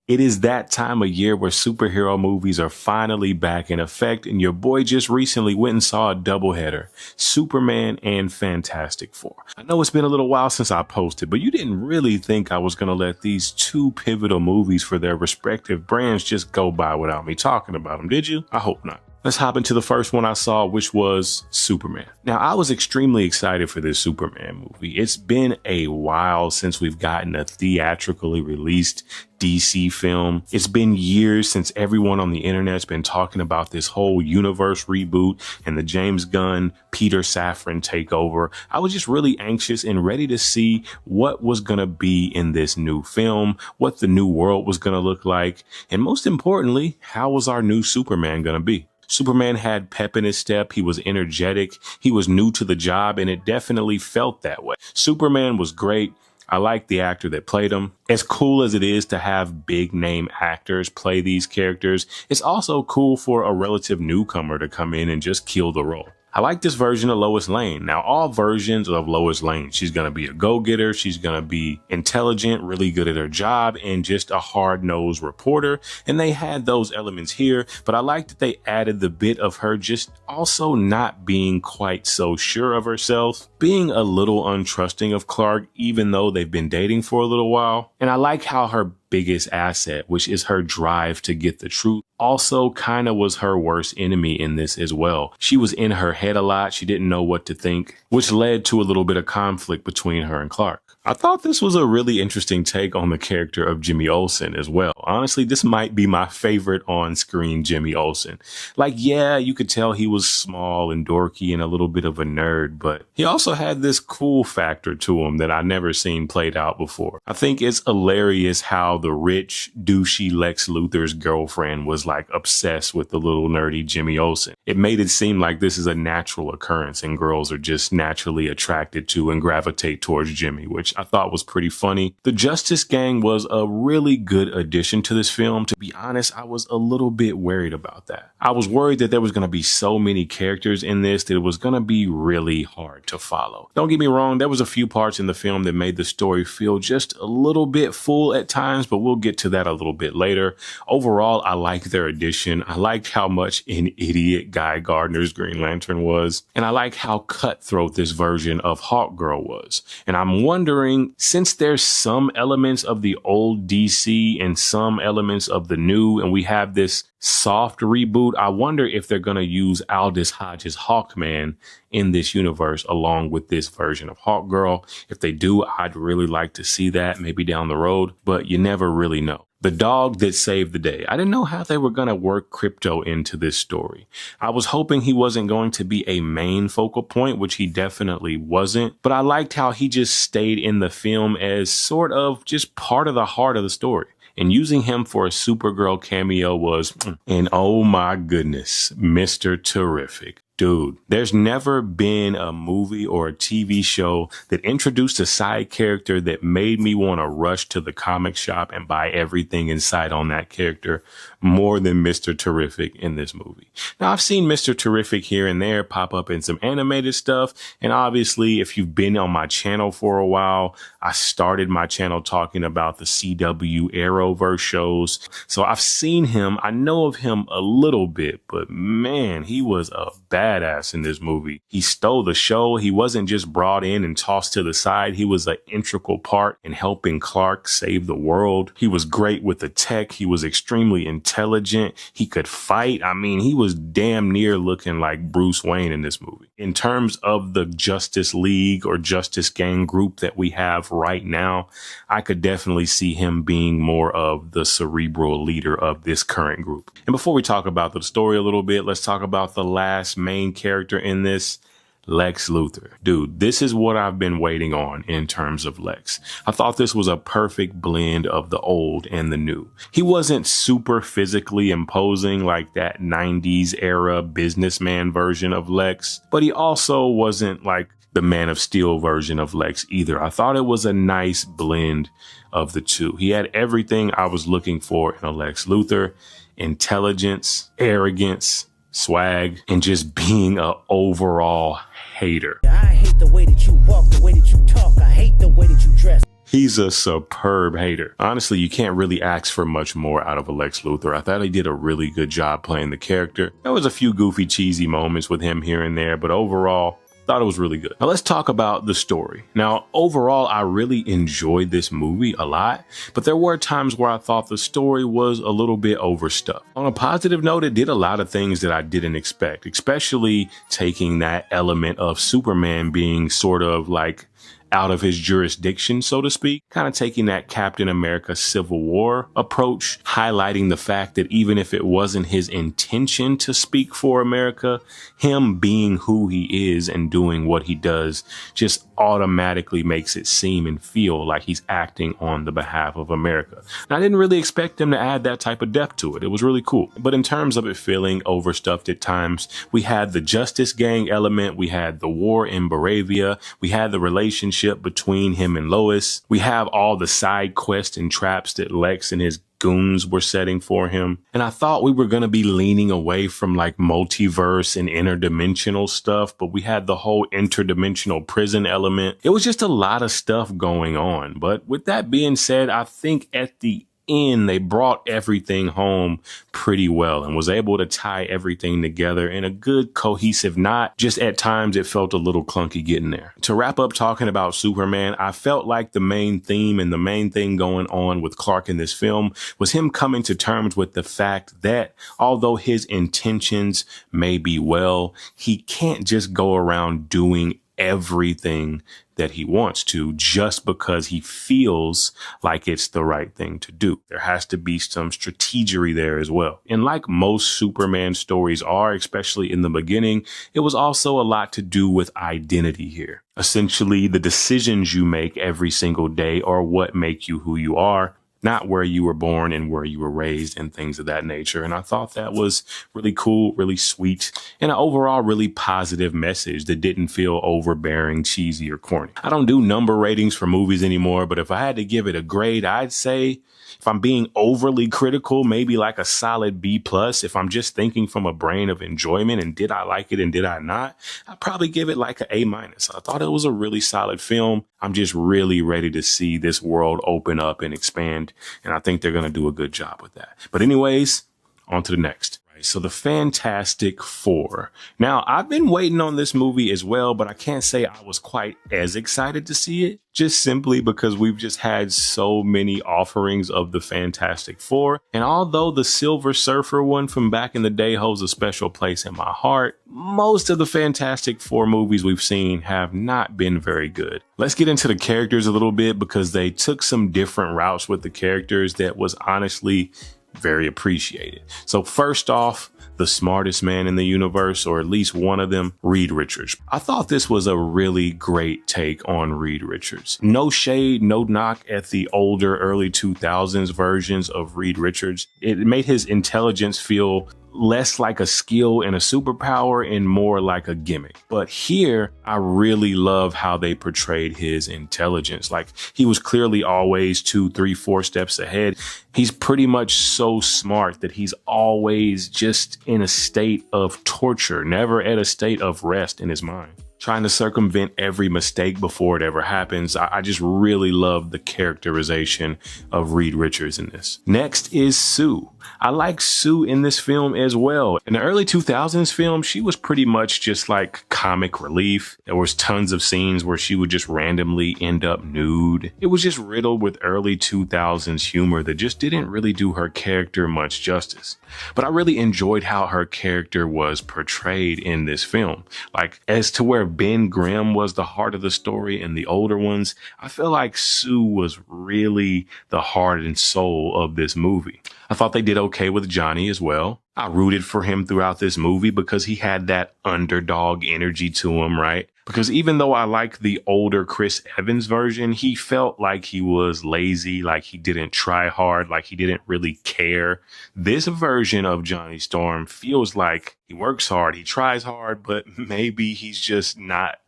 It is that time of year where superhero movies are finally back in effect, and your boy just recently went and saw a doubleheader, Superman and Fantastic Four. I know it's been a little while since I posted, but you didn't really think I was going to let these two pivotal movies for their respective brands just go by without me talking about them, did you? I hope not. Let's hop into the first one I saw, which was Superman. Now, I was extremely excited for this Superman movie. It's been a while since we've gotten a theatrically released DC film. It's been years since everyone on the internet's been talking about this whole universe reboot and the James Gunn, Peter Safran takeover. I was just really anxious and ready to see what was going to be in this new film, what the new world was going to look like, and most importantly, how was our new Superman going to be? Superman had pep in his step. He was energetic. He was new to the job, and it definitely felt that way. Superman was great. I like the actor that played him. As cool as it is to have big name actors play these characters, it's also cool for a relative newcomer to come in and just kill the role. I like this version of Lois Lane. Now, all versions of Lois Lane, she's going to be a go-getter. She's going to be intelligent, really good at her job, and just a hard-nosed reporter. And they had those elements here, but I like that they added the bit of her just also not being quite so sure of herself, being a little untrusting of Clark, even though they've been dating for a little while. And I like how her biggest asset, which is her drive to get the truth, also kind of was her worst enemy in this as well. She was in her head a lot. She didn't know what to think, which led to a little bit of conflict between her and Clark. I thought this was a really interesting take on the character of Jimmy Olsen as well. Honestly, this might be my favorite on-screen Jimmy Olsen. Like, yeah, you could tell he was small and dorky and a little bit of a nerd, but he also had this cool factor to him that I never seen played out before. I think it's hilarious how the rich, douchey Lex Luthor's girlfriend was like obsessed with the little nerdy Jimmy Olsen. It made it seem like this is a natural occurrence and girls are just naturally attracted to and gravitate towards Jimmy, which I thought was pretty funny. The Justice Gang was a really good addition to this film. To be honest, I was a little bit worried about that. I was worried that there was going to be so many characters in this that it was going to be really hard to follow. Don't get me wrong, there was a few parts in the film that made the story feel just a little bit full at times, but we'll get to that a little bit later. Overall, I liked their addition. I liked how much an idiot Guy Gardner's Green Lantern was, and I like how cutthroat this version of Hawkgirl was. And I'm wondering, since there's some elements of the old DC and some elements of the new, and we have this soft reboot, I wonder if they're going to use Aldous Hodge's Hawkman in this universe along with this version of Hawkgirl. If they do, I'd really like to see that maybe down the road, but you never really know. The dog that saved the day. I didn't know how they were going to work Crypto into this story. I was hoping he wasn't going to be a main focal point, which he definitely wasn't, but I liked how he just stayed in the film as sort of just part of the heart of the story. And using him for a Supergirl cameo was, and oh my goodness, Mr. Terrific. Dude, there's never been a movie or a TV show that introduced a side character that made me want to rush to the comic shop and buy everything in sight on that character more than Mr. Terrific in this movie. Now, I've seen Mr. Terrific here and there pop up in some animated stuff. And obviously, if you've been on my channel for a while, I started my channel talking about the CW Arrowverse shows. So I've seen him. I know of him a little bit, but man, he was a badass in this movie. He stole the show. He wasn't just brought in and tossed to the side. He was an integral part in helping Clark save the world. He was great with the tech. He was extremely intelligent. He could fight. I mean, he was damn near looking like Bruce Wayne in this movie. In terms of the Justice League or Justice Gang group that we have right now, I could definitely see him being more of the cerebral leader of this current group. And before we talk about the story a little bit, let's talk about the last main character in this, Lex Luthor. Dude, this is what I've been waiting on in terms of Lex. I thought this was a perfect blend of the old and the new. He wasn't super physically imposing like that 90s era businessman version of Lex, but he also wasn't like the Man of Steel version of Lex either. I thought it was a nice blend of the two. He had everything I was looking for in a Lex Luthor: intelligence, arrogance, swag, and just being a overall hater. I hate the way that you walk, the way that you talk. I hate the way that you dress. He's a superb hater. Honestly, you can't really ask for much more out of a Lex Luthor. I thought he did a really good job playing the character. There was a few goofy, cheesy moments with him here and there, but overall, thought it was really good. Now let's talk about the story. Now, overall, I really enjoyed this movie a lot, but there were times where I thought the story was a little bit overstuffed. On a positive note, it did a lot of things that I didn't expect, especially taking that element of Superman being sort of like out of his jurisdiction, so to speak, kind of taking that Captain America Civil War approach, highlighting the fact that even if it wasn't his intention to speak for America, him being who he is and doing what he does just automatically makes it seem and feel like he's acting on the behalf of America. And I didn't really expect them to add that type of depth to it. It was really cool. But in terms of it feeling overstuffed at times, we had the Justice Gang element, we had the war in Baravia, we had the relationship between him and Lois. We have all the side quests and traps that Lex and his goons were setting for him. And I thought we were going to be leaning away from like multiverse and interdimensional stuff, but we had the whole interdimensional prison element. It was just a lot of stuff going on. But with that being said, I think at the end, they brought everything home pretty well and was able to tie everything together in a good cohesive knot. Just at times it felt a little clunky getting there. To wrap up talking about Superman, I felt like the main theme and the main thing going on with Clark in this film was him coming to terms with the fact that although his intentions may be well, he can't just go around doing everything that he wants to just because he feels like it's the right thing to do. There has to be some strategery there as well. And like most Superman stories are, especially in the beginning, it was also a lot to do with identity here. Essentially, the decisions you make every single day are what make you who you are, not where you were born and where you were raised and things of that nature. And I thought that was really cool, really sweet, and an overall really positive message that didn't feel overbearing, cheesy, or corny. I don't do number ratings for movies anymore, but if I had to give it a grade, I'd say, if I'm being overly critical, maybe like a solid B+. If I'm just thinking from a brain of enjoyment and did I like it and did I not, I'd probably give it like an A-. I thought it was a really solid film. I'm just really ready to see this world open up and expand. And I think they're going to do a good job with that. But anyways, on to the next. So the Fantastic Four. Now, I've been waiting on this movie as well, but I can't say I was quite as excited to see it, just simply because we've just had so many offerings of the Fantastic Four. And although the Silver Surfer one from back in the day holds a special place in my heart, most of the Fantastic Four movies we've seen have not been very good. Let's get into the characters a little bit because they took some different routes with the characters that was honestly very appreciated. So first off, the smartest man in the universe, or at least one of them, Reed Richards. I thought this was a really great take on Reed Richards. No shade, no knock at the older early 2000s versions of Reed Richards. It made his intelligence feel less like a skill and a superpower and more like a gimmick. But here, I really love how they portrayed his intelligence. Like, he was clearly always 2, 3, 4 steps ahead. He's pretty much so smart that he's always just in a state of torture, never at a state of rest in his mind, trying to circumvent every mistake before it ever happens. I just really love the characterization of Reed Richards in this. Next is Sue. I like Sue in this film as well. In the early 2000s film, she was pretty much just like comic relief. There was tons of scenes where she would just randomly end up nude. It was just riddled with early 2000s humor that just didn't really do her character much justice. But I really enjoyed how her character was portrayed in this film. Like, as to where Ben Grimm was the heart of the story in the older ones, I feel like Sue was really the heart and soul of this movie. I thought they did okay with Johnny as well. I rooted for him throughout this movie because he had that underdog energy to him, right? Because even though I like the older Chris Evans version, he felt like he was lazy, like he didn't try hard, like he didn't really care. This version of Johnny Storm feels like he works hard, he tries hard, but maybe he's just not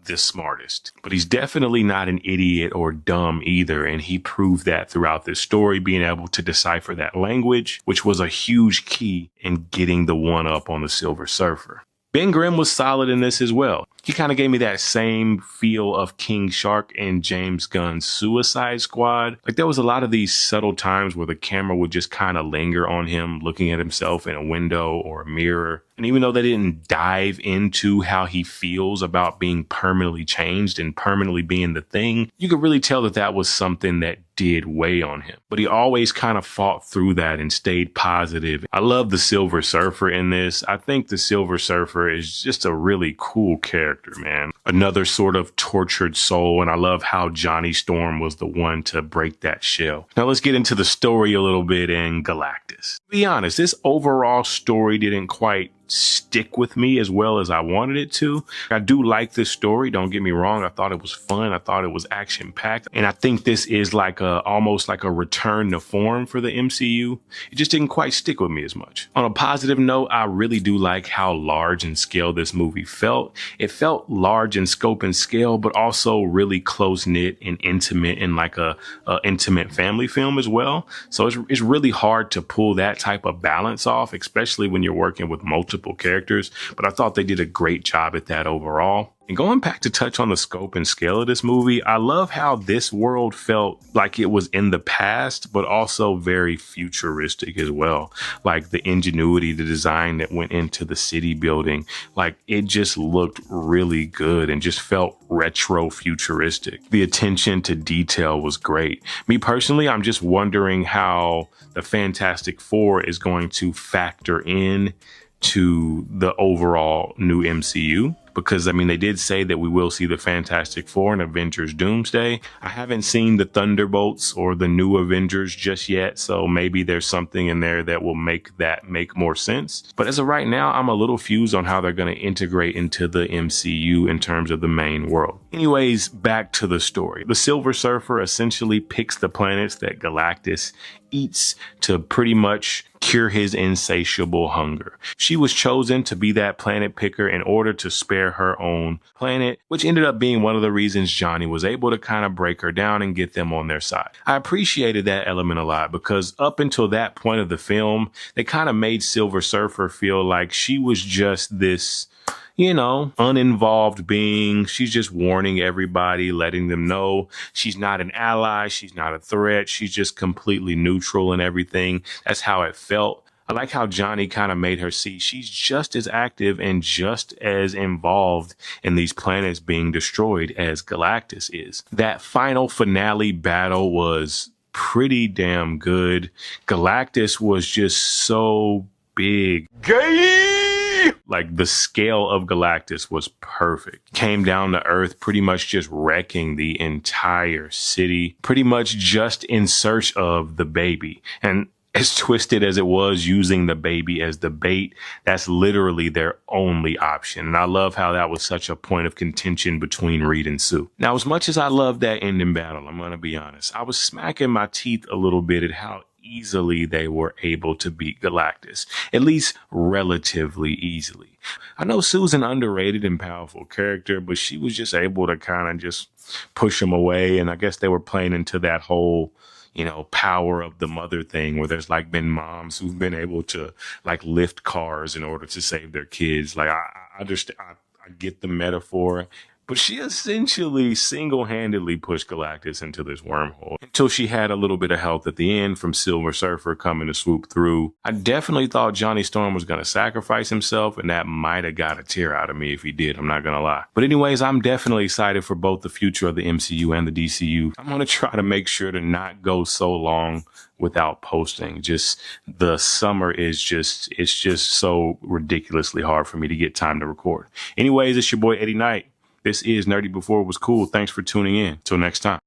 the smartest. But he's definitely not an idiot or dumb either, and he proved that throughout this story, being able to decipher that language, which was a huge key in getting the one up on the Silver Surfer. Ben Grimm was solid in this as well. He kind of gave me that same feel of King Shark and James Gunn's Suicide Squad. Like there was a lot of these subtle times where the camera would just kind of linger on him looking at himself in a window or a mirror. And even though they didn't dive into how he feels about being permanently changed and permanently being the Thing, you could really tell that that was something that did weigh on him. But he always kind of fought through that and stayed positive. I love the Silver Surfer in this. I think the Silver Surfer is just a really cool character, man. Another sort of tortured soul, and I love how Johnny Storm was the one to break that shell. Now let's get into the story a little bit in Galactus. To be honest, this overall story didn't quite stick with me as well as I wanted it to. I do like this story, don't get me wrong. I thought it was fun. I thought it was action packed. And I think this is like almost like a return to form for the MCU. It just didn't quite stick with me as much. On a positive note, I really do like how large in scale this movie felt. It felt large in scope and scale, but also really close knit and intimate in like a intimate family film as well. So it's really hard to pull that type of balance off, especially when you're working with multiple characters, but I thought they did a great job at that overall. And going back to touch on the scope and scale of this movie, I love how this world felt like it was in the past, but also very futuristic as well. Like the ingenuity, the design that went into the city building, like it just looked really good and just felt retro futuristic. The attention to detail was great. Me personally, I'm just wondering how the Fantastic Four is going to factor in to the overall new MCU. Because, I mean, they did say that we will see the Fantastic Four in Avengers Doomsday. I haven't seen the Thunderbolts or the new Avengers just yet, so maybe there's something in there that will make that make more sense. But as of right now, I'm a little fused on how they're going to integrate into the MCU in terms of the main world. Anyways, back to the story. The Silver Surfer essentially picks the planets that Galactus eats to pretty much cure his insatiable hunger. She was chosen to be that planet picker in order to spare her own planet, which ended up being one of the reasons Johnny was able to kind of break her down and get them on their side. I appreciated that element a lot because up until that point of the film, they kind of made Silver Surfer feel like she was just this, you know, uninvolved being. She's just warning everybody, letting them know she's not an ally. She's not a threat. She's just completely neutral and everything. That's how it felt. I like how Johnny kind of made her see she's just as active and just as involved in these planets being destroyed as Galactus is. That final finale battle was pretty damn good. Galactus was just so big. Gay! Like the scale of Galactus was perfect. Came down to Earth, pretty much just wrecking the entire city, pretty much just in search of the baby. And as twisted as it was, using the baby as the bait, that's literally their only option. And I love how that was such a point of contention between Reed and Sue. Now, as much as I love that ending battle, I'm going to be honest, I was smacking my teeth a little bit at how easily they were able to beat Galactus, at least relatively easily. I know Sue's an underrated and powerful character, but she was just able to kind of just push him away. And I guess they were playing into that whole, you know, power of the mother thing where there's like been moms who've been able to like lift cars in order to save their kids. Like I understand, I get the metaphor. But she essentially single-handedly pushed Galactus into this wormhole until she had a little bit of help at the end from Silver Surfer coming to swoop through. I definitely thought Johnny Storm was going to sacrifice himself, and that might have got a tear out of me if he did. I'm not going to lie. But anyways, I'm definitely excited for both the future of the MCU and the DCU. I'm going to try to make sure to not go so long without posting. Just the summer is just, it's just so ridiculously hard for me to get time to record. Anyways, it's your boy Eddie Knight. This is Nerdy Before It Was Cool. Thanks for tuning in. Till next time.